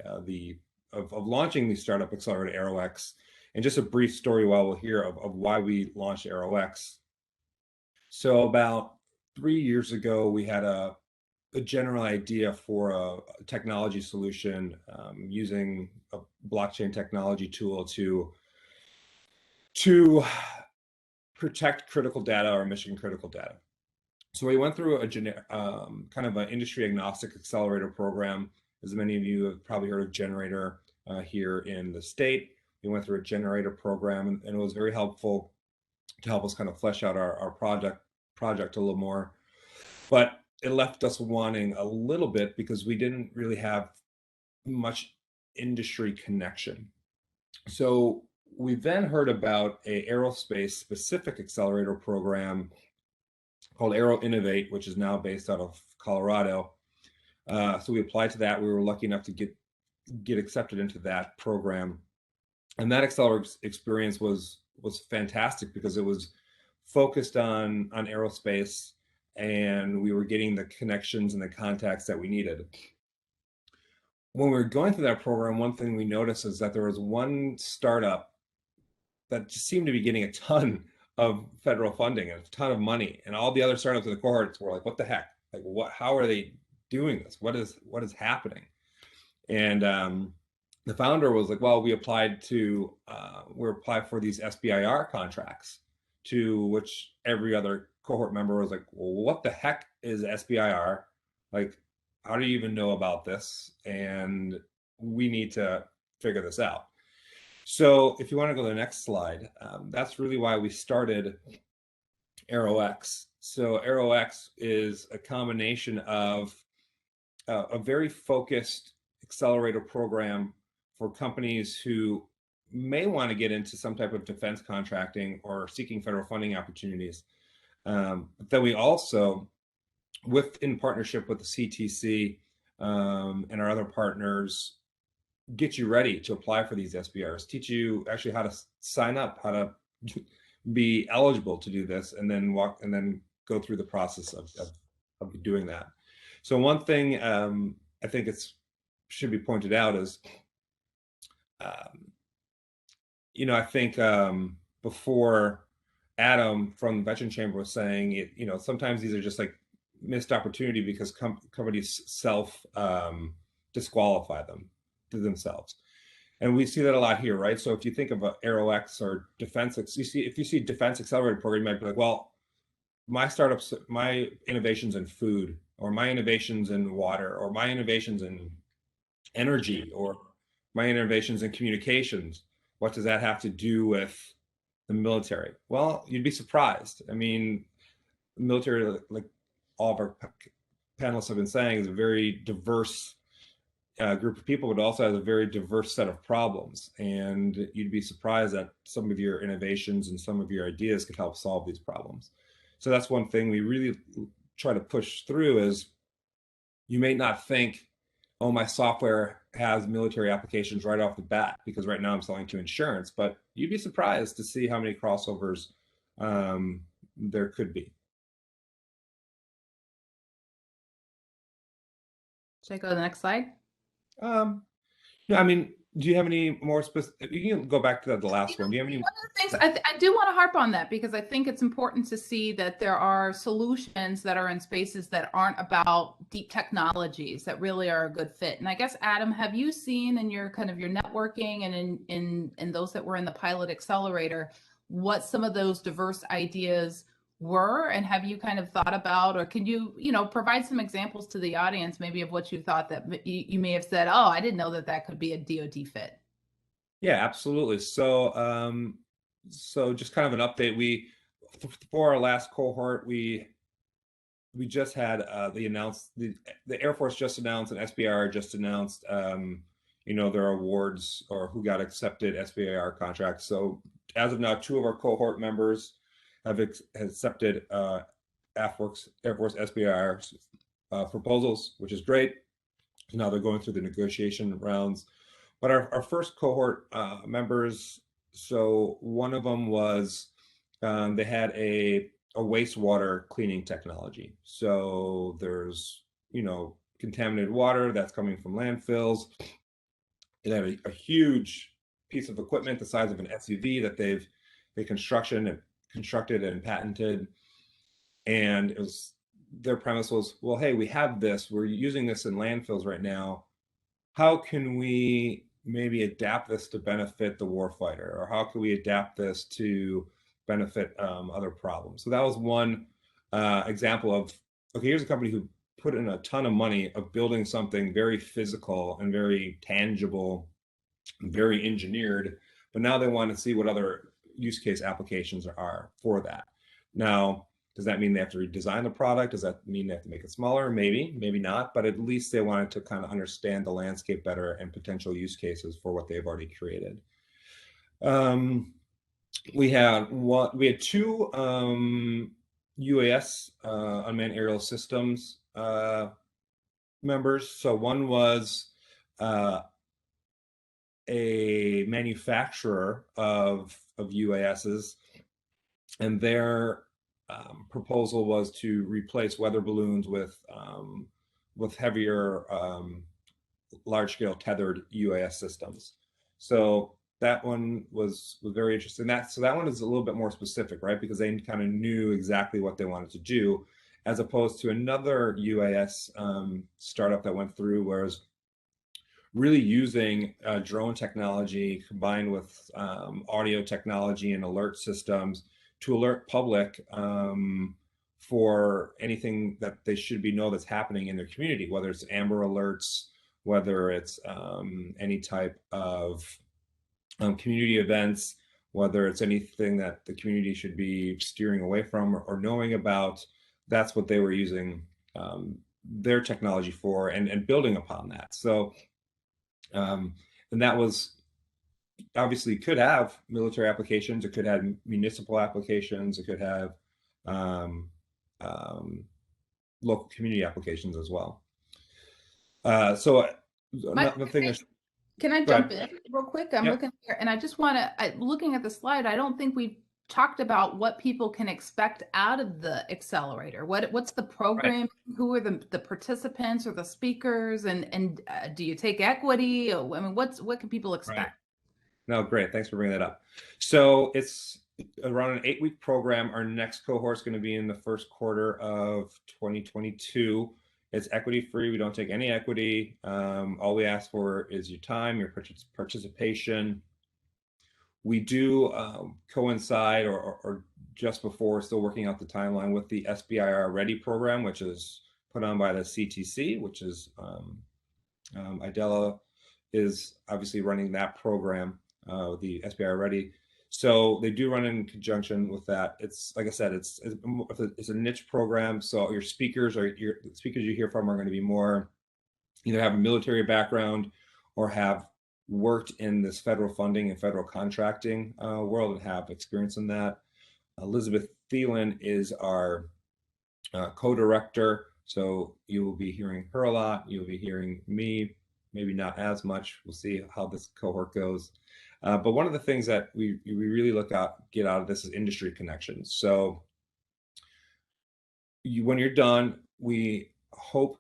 of launching the startup accelerator ArrowX. And just a brief story while we'll hear of why we launched ArrowX. So about 3 years ago, we had a general idea for a technology solution using a blockchain technology tool to protect critical data or mission critical data. So we went through a kind of an industry agnostic accelerator program. As many of you have probably heard of Generator here in the state. We went through a Generator program, and it was very helpful to help us kind of flesh out our project a little more. But it left us wanting a little bit because we didn't really have much industry connection. So we then heard about a aerospace specific accelerator program called Aero Innovate, which is now based out of Colorado. So we applied to that. We were lucky enough to get accepted into that program. And that accelerator experience was fantastic because it was focused on aerospace, and we were getting the connections and the contacts that we needed. When we were going through that program, one thing we noticed is that there was one startup that just seemed to be getting a ton of federal funding and a ton of money, and all the other startups in the cohorts were like, "What the heck? Like, how are they doing this? What is happening?" And the founder was like, "Well, we applied for these SBIR contracts," to which every other cohort member was like, "Well, what the heck is SBIR? Like, how do you even know about this? And we need to figure this out." So if you want to go to the next slide, that's really why we started ArrowX. So ArrowX is a combination of a very focused accelerator program for companies who may want to get into some type of defense contracting or seeking federal funding opportunities. But then we also, in partnership with the CTC and our other partners, get you ready to apply for these SBIRs, teach you actually how to sign up, how to be eligible to do this, and then go through the process of doing that. So one thing I think should be pointed out is, I think before Adam from the Veteran Chamber was saying it, sometimes these are just like missed opportunity because companies self disqualify them to themselves. And we see that a lot here, right? So if you think of ArrowX or defense, if you see defense accelerator program, you might be like, well, my startups, my innovations in food, or my innovations in water, or my innovations in energy, or my innovations in communications, what does that have to do with the military? Well, you'd be surprised. I mean, the military, like all of our panelists have been saying, is a very diverse group of people, but also has a very diverse set of problems. And you'd be surprised that some of your innovations and some of your ideas could help solve these problems. So that's one thing we really try to push through is, you may not think, oh, my software has military applications right off the bat because right now I'm selling to insurance, but you'd be surprised to see how many crossovers there could be.
Should I go to the next slide?
No, I mean, do you have any more specific? You can go back to the last one. Do you have any?
One of the things I do want to harp on that, because I think it's important to see that there are solutions that are in spaces that aren't about deep technologies that really are a good fit. And I guess, Adam, have you seen in your kind of your networking and in those that were in the pilot accelerator, what some of those diverse ideas were, and have you kind of thought about, or can you provide some examples to the audience maybe of what you thought that you may have said, oh, I didn't know that could be a DoD fit?
Yeah, absolutely. So so just kind of an update, for our last cohort, we just had the Air Force just announced, and SBIR just announced their awards, or who got accepted SBIR contracts. So as of now, 2 of our cohort members have accepted Air Force SBIR proposals, which is great. Now they're going through the negotiation rounds. But our first cohort members, so one of them was, they had a wastewater cleaning technology. So there's, contaminated water that's coming from landfills. It had a huge piece of equipment the size of an SUV that they constructed and patented. And their premise was, well, hey, we have this, we're using this in landfills right now. How can we maybe adapt this to benefit the warfighter, or how can we adapt this to benefit other problems? So that was one example of, okay, here's a company who put in a ton of money of building something very physical and very tangible, very engineered, but now they want to see what other use case applications are for that. Now, does that mean they have to redesign the product? Does that mean they have to make it smaller? Maybe, maybe not, but at least they wanted to kind of understand the landscape better and potential use cases for what they've already created. We had 2 UAS, unmanned aerial systems members. So one was a manufacturer of UASs, and their proposal was to replace weather balloons with heavier, large-scale tethered UAS systems. So that one was very interesting. So that one is a little bit more specific, right? Because they kind of knew exactly what they wanted to do, as opposed to another UAS startup that went through, whereas really using drone technology combined with audio technology and alert systems to alert public for anything that they should know that's happening in their community, whether it's Amber Alerts, whether it's any type of community events, whether it's anything that the community should be steering away from or knowing about. That's what they were using their technology for, and building upon that. So, and that was obviously could have military applications, it could have municipal applications, it could have local community applications as well. So another thing
can I jump in real quick? I'm looking here, and I just want to, looking at the slide, I don't think we've talked about what people can expect out of the accelerator. What's the program?
Right.
Who are the participants or the speakers? And do you take equity? I mean, what can people expect?
Right. No, great. Thanks for bringing that up. So it's around an 8-week program. Our next cohort is going to be in the first quarter of 2022. It's equity free. We don't take any equity. All we ask for is your time, your participation. We do coincide or just before, still working out the timeline with the SBIR Ready program, which is put on by the CTC, which is Idella is obviously running that program, the SBIR Ready. So they do run in conjunction with that. It's like I said, it's a niche program. So your speakers you hear from are going to be more either have a military background or have worked in this federal funding and federal contracting world and have experience in that. Elizabeth Thielen is our co-director. So you will be hearing her a lot. You'll be hearing me, maybe not as much. We'll see how this cohort goes. But one of the things that we really get out of this is industry connections. So when you're done, we hope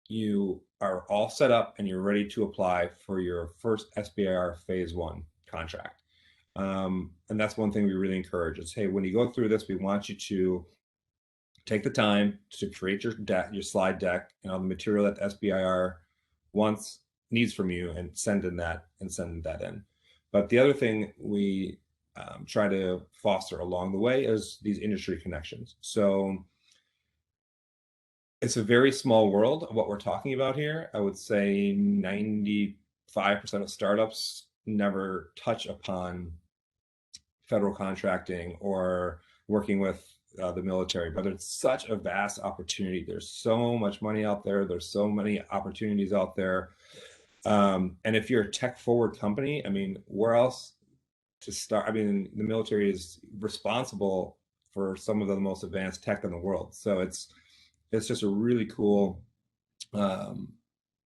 you are all set up and you're ready to apply for your first SBIR Phase 1 contract. And that's one thing we really encourage is, hey, when you go through this, we want you to take the time to create your slide deck and all the material that SBIR needs from you and send that in. But the other thing we try to foster along the way is these industry connections. So it's a very small world of what we're talking about here. I would say 95% of startups never touch upon federal contracting or working with the military, but it's such a vast opportunity. There's so much money out there. There's so many opportunities out there. And if you're a tech forward company, I mean, where else to start? I mean, the military is responsible for some of the most advanced tech in the world. So it's just a really cool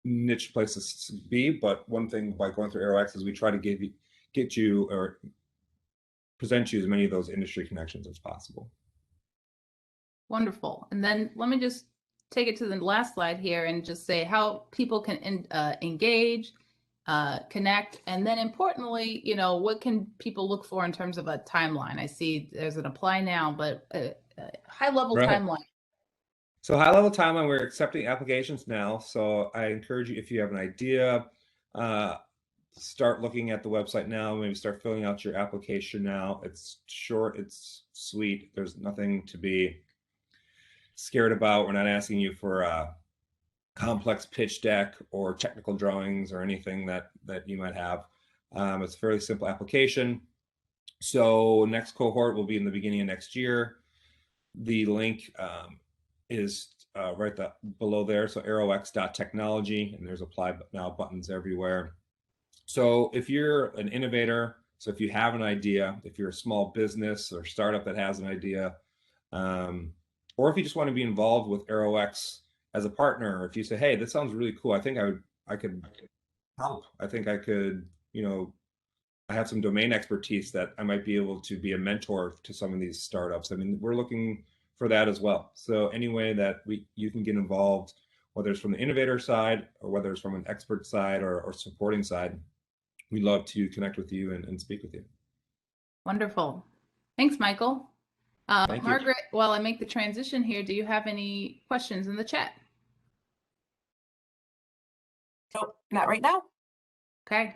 niche place to be. But one thing by going through ArrowX is we try to get you or present you as many of those industry connections as possible.
Wonderful. And then let me just take it to the last slide here and just say how people can engage, connect, and then importantly, what can people look for in terms of a timeline? I see there's an apply now, but high-level timeline.
So high-level timeline, we're accepting applications now. So I encourage you, if you have an idea, start looking at the website now, maybe start filling out your application now. It's short, it's sweet. There's nothing to be scared about. We're not asking you for a complex pitch deck or technical drawings or anything that you might have. It's a fairly simple application. So next cohort will be in the beginning of next year. The link is right below there. So arrowx.technology, and there's apply now buttons everywhere. So if you're an innovator, so if you have an idea, if you're a small business or startup that has an idea, or if you just want to be involved with ArrowX as a partner, or if you say, hey, this sounds really cool, I think I could help. I think I could, I have some domain expertise that I might be able to be a mentor to some of these startups. I mean, we're looking for that as well. So any way that you can get involved, whether it's from the innovator side or whether it's from an expert side or supporting side, we'd love to connect with you and speak with you.
Wonderful. Thanks, Michael.
Thank you.
Margaret, while I make the transition here, do you have any questions in the chat?
Nope, not right now.
Okay.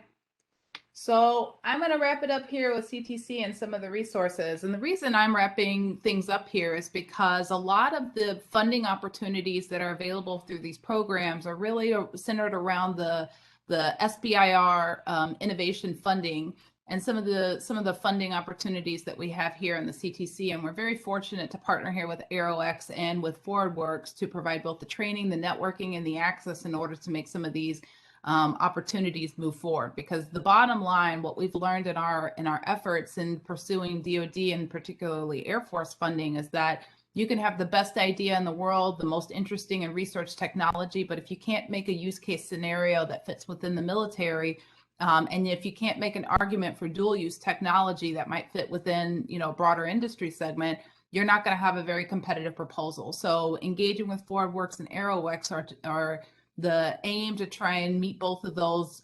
So I'm going to wrap it up here with CTC and some of the resources. And the reason I'm wrapping things up here is because a lot of the funding opportunities that are available through these programs are really centered around the SBIR innovation funding and some of the funding opportunities that we have here in the CTC. And we're very fortunate to partner here with ArrowX and with ForwardWorks to provide both the training, the networking, and the access in order to make some of these opportunities move forward. Because the bottom line, what we've learned in our efforts in pursuing DoD and particularly Air Force funding is that you can have the best idea in the world, the most interesting and research technology, but if you can't make a use case scenario that fits within the military, And if you can't make an argument for dual use technology that might fit within, a broader industry segment, you're not going to have a very competitive proposal. So engaging with ForwardWorks and ArrowX are the aim to try and meet both of those,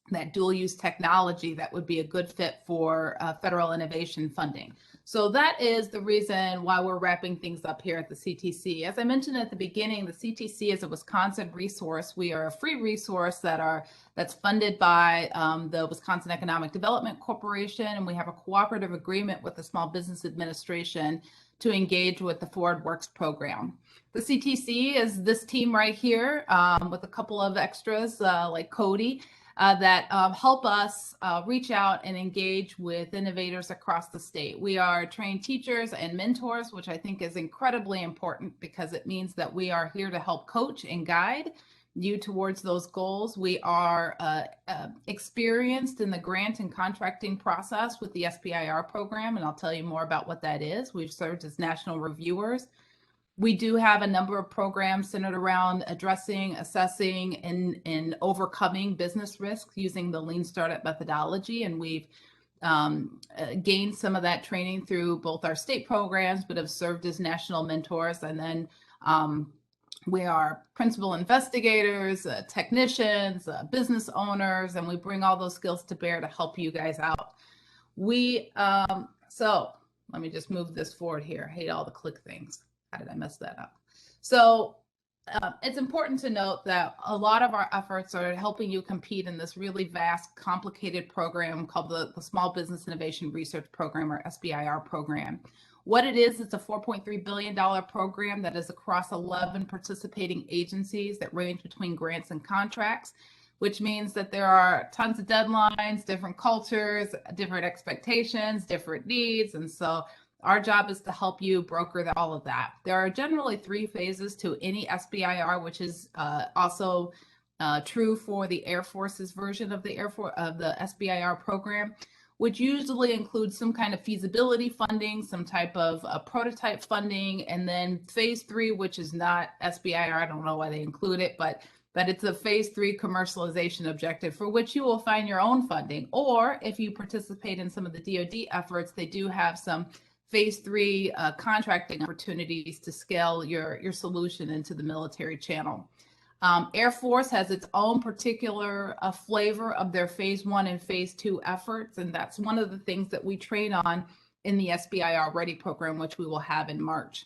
that dual use technology that would be a good fit for federal innovation funding. So that is the reason why we're wrapping things up here at the CTC. As I mentioned at the beginning, the CTC is a Wisconsin resource. We are a free resource that's funded by the Wisconsin Economic Development Corporation, and we have a cooperative agreement with the Small Business Administration to engage with the ForwardWorks program. The CTC is this team right here with a couple of extras like Cody, that help us reach out and engage with innovators across the state. We are trained teachers and mentors, which I think is incredibly important because it means that we are here to help coach and guide you towards those goals. We are experienced in the grant and contracting process with the SBIR program, and I'll tell you more about what that is. We've served as national reviewers. We do have a number of programs centered around addressing, assessing, and overcoming business risks using the Lean Startup methodology. And we've gained some of that training through both our state programs, but have served as national mentors. And then we are principal investigators, technicians, business owners, and we bring all those skills to bear to help you guys out. So let me just move this forward here. I hate all the click things. How did I mess that up? So it's important to note that a lot of our efforts are helping you compete in this really vast, complicated program called the Small Business Innovation Research Program, or SBIR program. What it is, it's a $4.3 billion program that is across 11 participating agencies that range between grants and contracts, which means that there are tons of deadlines, different cultures, different expectations, different needs. And so our job is to help you broker all of that. There are generally 3 phases to any SBIR, which is also true for the Air Force's version of the SBIR program, which usually includes some kind of feasibility funding, some type of prototype funding, and then phase 3, which is not SBIR. I don't know why they include it, but it's a phase 3 commercialization objective for which you will find your own funding. Or if you participate in some of the DoD efforts, they do have some phase 3 contracting opportunities to scale your solution into the military channel. Air Force has its own particular flavor of their phase 1 and phase 2 efforts, and that's one of the things that we train on in the SBIR Ready program, which we will have in March.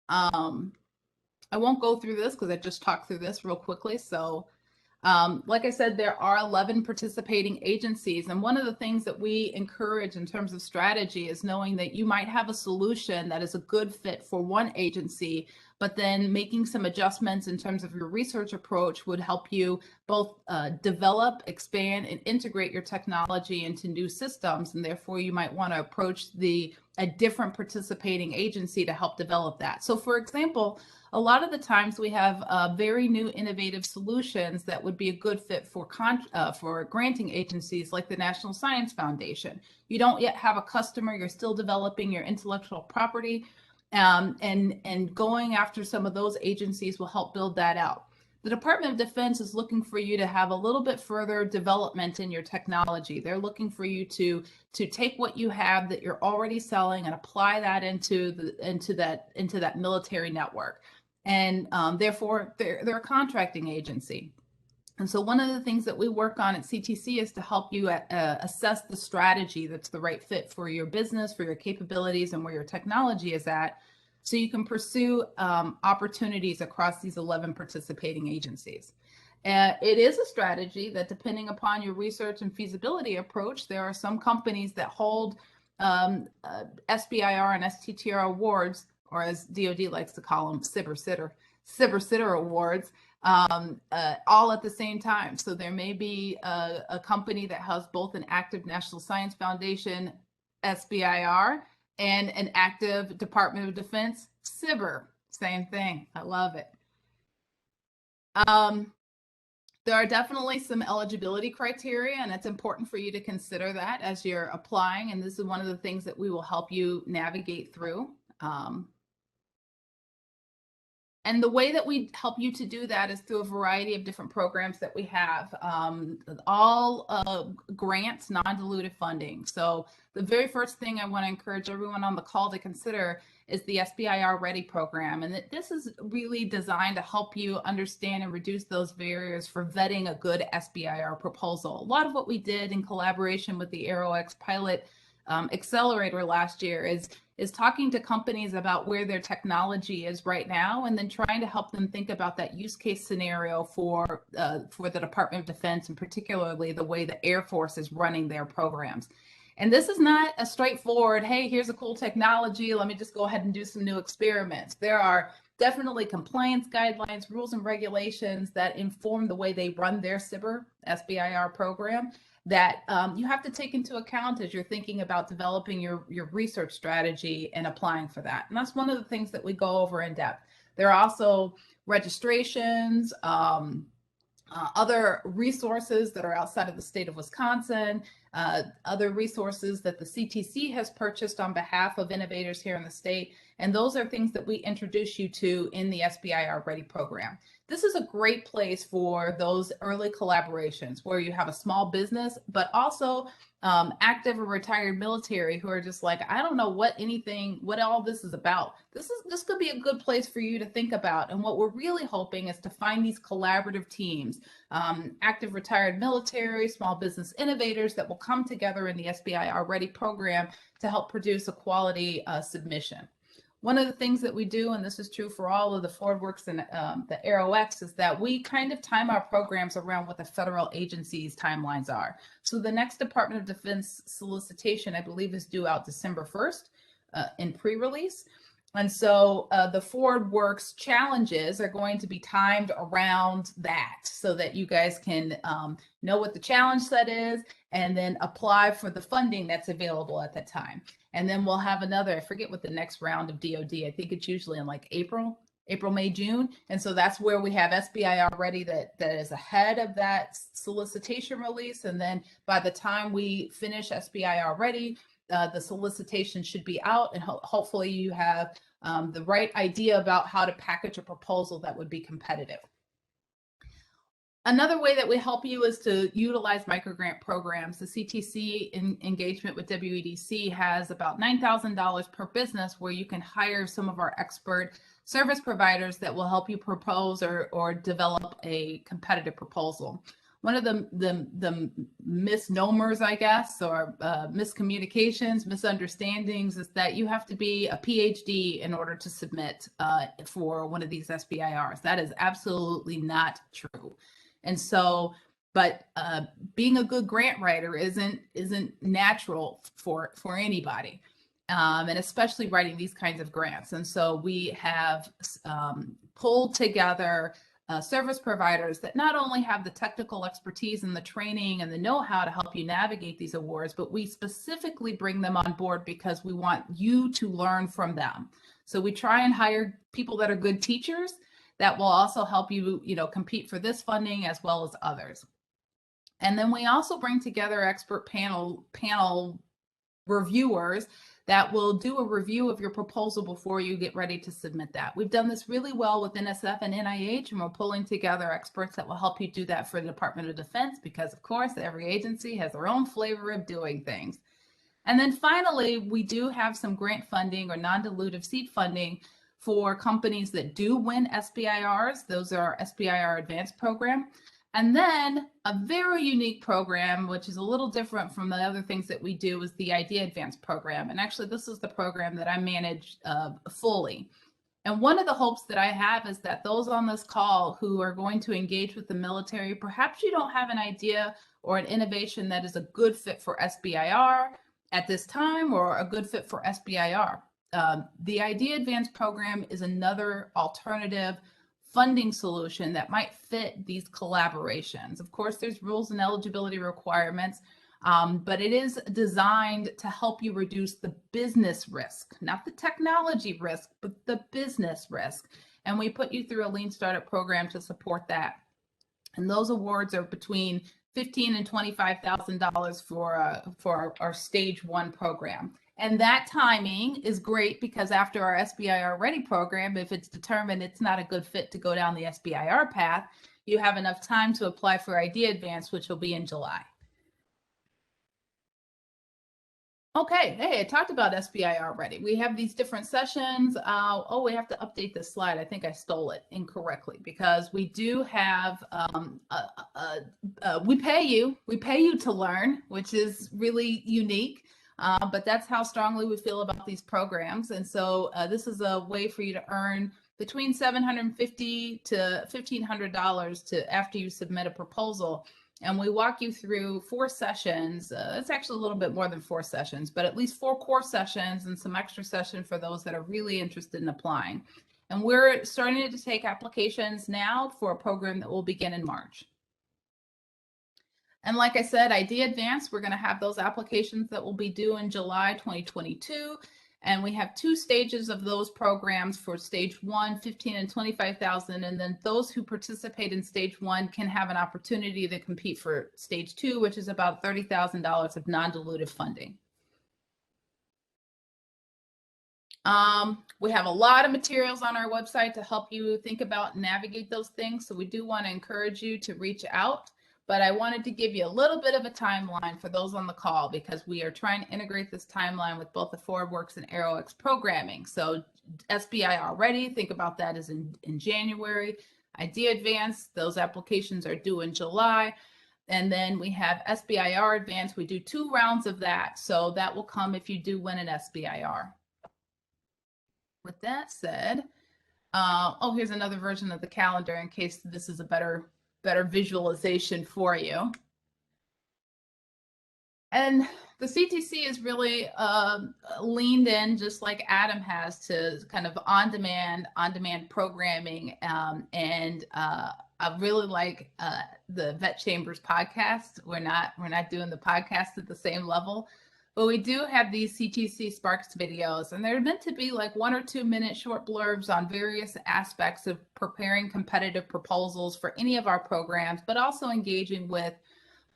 I won't go through this because I just talked through this real quickly. So like I said, there are 11 participating agencies. And one of the things that we encourage in terms of strategy is knowing that you might have a solution that is a good fit for one agency, but then making some adjustments in terms of your research approach would help you both develop, expand, and integrate your technology into new systems. And therefore, you might want to approach a different participating agency to help develop that. So for example, a lot of the times we have very new innovative solutions that would be a good fit for granting agencies like the National Science Foundation. You don't yet have a customer, you're still developing your intellectual property, and going after some of those agencies will help build that out. The Department of Defense is looking for you to have a little bit further development in your technology. They're looking for you to take what you have that you're already selling and apply that into that military network. And therefore, they're a contracting agency. And so one of the things that we work on at CTC is to help you assess the strategy that's the right fit for your business, for your capabilities, and where your technology is at, so you can pursue opportunities across these 11 participating agencies. It is a strategy that, depending upon your research and feasibility approach, there are some companies that hold SBIR and STTR awards, or as DoD likes to call them, SBIR awards, all at the same time. So there may be a company that has both an active National Science Foundation SBIR and an active Department of Defense SBIR. Same thing. I love it. There are definitely some eligibility criteria, and it's important for you to consider that as you're applying. And this is one of the things that we will help you navigate through. And the way that we help you to do that is through a variety of different programs that we have, all grants, non-dilutive funding. So the very first thing I want to encourage everyone on the call to consider is the SBIR Ready program. And this is really designed to help you understand and reduce those barriers for vetting a good SBIR proposal. A lot of what we did in collaboration with the ArrowX pilot accelerator last year is talking to companies about where their technology is right now, and then trying to help them think about that use case scenario for the Department of Defense, and particularly the way the Air Force is running their programs. And this is not a straightforward, hey, here's a cool technology, let me just go ahead and do some new experiments. There are definitely compliance guidelines, rules and regulations that inform the way they run their SBIR program that you have to take into account as you're thinking about developing your research strategy and applying for that. And that's one of the things that we go over in depth. There are also registrations, other resources that are outside of the state of Wisconsin, other resources that the CTC has purchased on behalf of innovators here in the state. And those are things that we introduce you to in the SBIR Ready program. This is a great place for those early collaborations where you have a small business, but also active or retired military who are just like, I don't know what all this is about. This could be a good place for you to think about. And what we're really hoping is to find these collaborative teams, active retired military, small business innovators that will come together in the SBIR Ready program to help produce a quality submission. One of the things that we do, and this is true for all of the ForwardWorks and the ArrowX, is that we kind of time our programs around what the federal agencies' timelines are. So the next Department of Defense solicitation, I believe, is due out December 1st in pre-release. And so the ForwardWorks challenges are going to be timed around that so that you guys can know what the challenge set is and then apply for the funding that's available at that time. And then we'll have another, I forget what the next round of DOD, I think it's usually in like April, May, June. And so that's where we have SBIR Ready that is ahead of that solicitation release. And then by the time we finish SBIR Ready, the solicitation should be out, and hopefully you have the right idea about how to package a proposal that would be competitive. Another way that we help you is to utilize microgrant programs. The CTC engagement with WEDC has about $9,000 per business where you can hire some of our expert service providers that will help you propose or develop a competitive proposal. One of the misnomers, I guess, or miscommunications, misunderstandings is that you have to be a PhD in order to submit for one of these SBIRs. That is absolutely not true. And so, but being a good grant writer isn't natural for anybody, and especially writing these kinds of grants. And so we have pulled together service providers that not only have the technical expertise and the training and the know-how to help you navigate these awards, but we specifically bring them on board because we want you to learn from them. So we try and hire people that are good teachers that will also help you, compete for this funding as well as others. And then we also bring together expert panel reviewers that will do a review of your proposal before you get ready to submit that. We've done this really well with NSF and NIH, and we're pulling together experts that will help you do that for the Department of Defense because, of course, every agency has their own flavor of doing things. And then finally, we do have some grant funding or non-dilutive seed funding for companies that do win SBIRs. Those are our SBIR Advanced program. And then a very unique program, which is a little different from the other things that we do, is the Idea Advanced program. And actually, this is the program that I manage fully. And one of the hopes that I have is that those on this call who are going to engage with the military, perhaps you don't have an idea or an innovation that is a good fit for SBIR at this time or a good fit for SBIR. The Idea Advanced program is another alternative funding solution that might fit these collaborations. Of course, there's rules and eligibility requirements, but it is designed to help you reduce the business risk, not the technology risk, but the business risk. And we put you through a lean startup program to support that. And those awards are between $15,000 and $25,000 for our stage 1 program. And that timing is great because after our SBIR Ready program, if it's determined it's not a good fit to go down the SBIR path, you have enough time to apply for Idea Advance, which will be in July. Okay, hey, I talked about SBIR Ready. We have these different sessions. Oh, we have to update this slide. I think I stole it incorrectly because we do have, we pay you to learn, which is really unique. But that's how strongly we feel about these programs. And so this is a way for you to earn between $750 to $1,500 to after you submit a proposal. And we walk you through 4 sessions. It's actually a little bit more than 4 sessions, but at least 4 core sessions and some extra session for those that are really interested in applying. And we're starting to take applications now for a program that will begin in March. And like I said, Idea Advance, we're going to have those applications that will be due in July 2022. And we have 2 stages of those programs for stage 1, 15 and 25,000. And then those who participate in stage 1 can have an opportunity to compete for stage 2, which is about $30,000 of non-dilutive funding. We have a lot of materials on our website to help you think about and navigate those things. So we do want to encourage you to reach out. But I wanted to give you a little bit of a timeline for those on the call because we are trying to integrate this timeline with both the ForwardWorks and ArrowX programming. So SBIR Ready, think about that as in January. Idea Advance, those applications are due in July. And then we have SBIR Advance. We do 2 rounds of that. So that will come if you do win an SBIR. With that said, oh, here's another version of the calendar in case this is a better visualization for you. And the CTC is really leaned in, just like Adam has, to kind of on-demand programming. And I really like the Vet Chambers podcast. We're not doing the podcast at the same level, but we do have these CTC Sparks videos, and they're meant to be like 1 or 2 minute short blurbs on various aspects of preparing competitive proposals for any of our programs, but also engaging with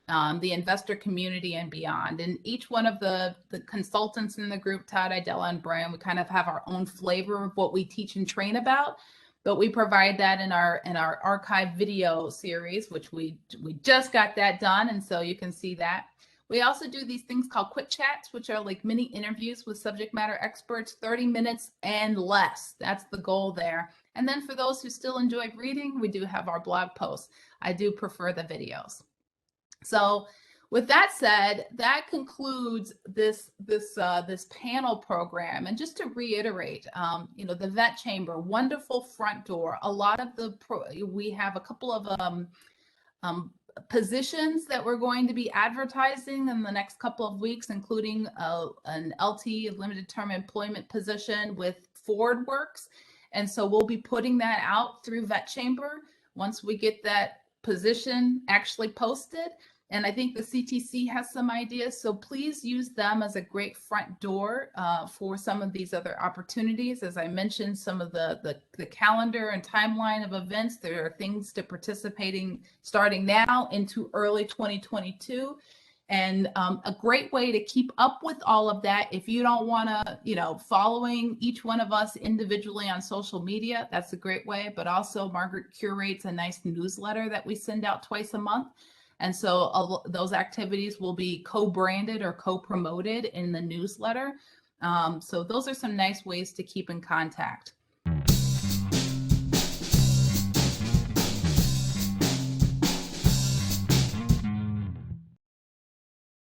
the investor community and beyond. And each one of the consultants in the group, Todd, Idella, and Brian, we kind of have our own flavor of what we teach and train about, but we provide that in our archive video series, which we just got that done, and so you can see that. We also do these things called quick chats, which are like mini interviews with subject matter experts, 30 minutes and less. That's the goal there. And then for those who still enjoy reading, we do have our blog posts. I do prefer the videos. So with that said, that concludes this panel program. And just to reiterate, the Vet Chamber, wonderful front door. A lot of we have a couple of positions that we're going to be advertising in the next couple of weeks, including an LT, limited term employment position with ForwardWorks. And so we'll be putting that out through Vet Chamber once we get that position actually posted. And I think the CTC has some ideas, so please use them as a great front door for some of these other opportunities. As I mentioned, some of the calendar and timeline of events, there are things to participating starting now into early 2022. And a great way to keep up with all of that, if you don't want to, following each one of us individually on social media, that's a great way. But also Margaret curates a nice newsletter that we send out twice a month. And so those activities will be co-branded or co-promoted in the newsletter. So those are some nice ways to keep in contact.